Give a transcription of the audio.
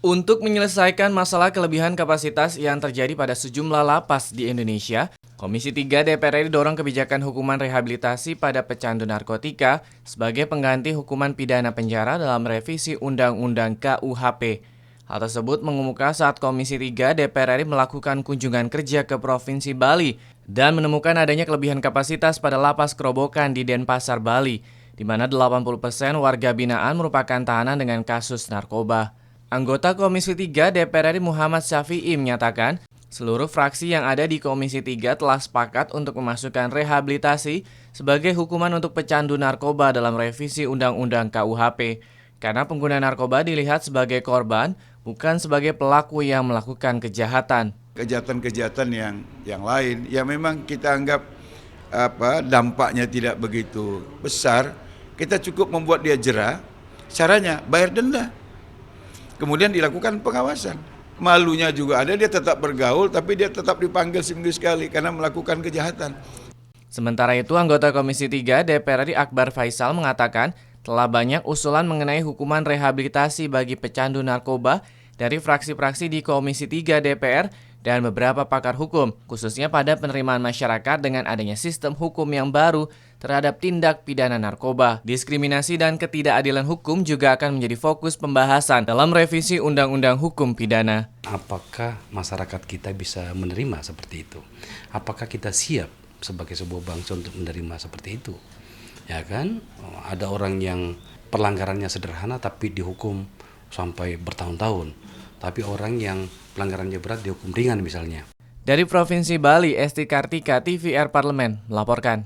Untuk menyelesaikan masalah kelebihan kapasitas yang terjadi pada sejumlah lapas di Indonesia, Komisi 3 DPR RI dorong kebijakan hukuman rehabilitasi pada pecandu narkotika sebagai pengganti hukuman pidana penjara dalam revisi Undang-Undang KUHP. Hal tersebut mengemuka saat Komisi 3 DPR RI melakukan kunjungan kerja ke Provinsi Bali dan menemukan adanya kelebihan kapasitas pada lapas Kerobokan di Denpasar, Bali, di mana 80% warga binaan merupakan tahanan dengan kasus narkoba. Anggota Komisi 3 DPR RI Muhammad Syafi'i menyatakan, seluruh fraksi yang ada di Komisi 3 telah sepakat untuk memasukkan rehabilitasi sebagai hukuman untuk pecandu narkoba dalam revisi Undang-Undang KUHP, karena pengguna narkoba dilihat sebagai korban, bukan sebagai pelaku yang melakukan kejahatan. Kejahatan-kejahatan yang lain, yang memang kita anggap dampaknya tidak begitu besar, kita cukup membuat dia jera, caranya bayar denda. Kemudian dilakukan pengawasan. Malunya juga ada, dia tetap bergaul, tapi dia tetap dipanggil seminggu sekali karena melakukan kejahatan. Sementara itu, anggota Komisi 3 DPR RI Akbar Faisal mengatakan telah banyak usulan mengenai hukuman rehabilitasi bagi pecandu narkoba dari fraksi-fraksi di Komisi 3 DPR dan beberapa pakar hukum, khususnya pada penerimaan masyarakat dengan adanya sistem hukum yang baru terhadap tindak pidana narkoba. Diskriminasi dan ketidakadilan hukum juga akan menjadi fokus pembahasan dalam revisi Undang-Undang Hukum Pidana. Apakah masyarakat kita bisa menerima seperti itu? Apakah kita siap sebagai sebuah bangsa untuk menerima seperti itu? Ya kan? Ada orang yang pelanggarannya sederhana tapi dihukum sampai bertahun-tahun. Tapi orang yang pelanggarannya berat dihukum ringan misalnya. Dari Provinsi Bali, Esti Kartika, TVR Parlemen, melaporkan.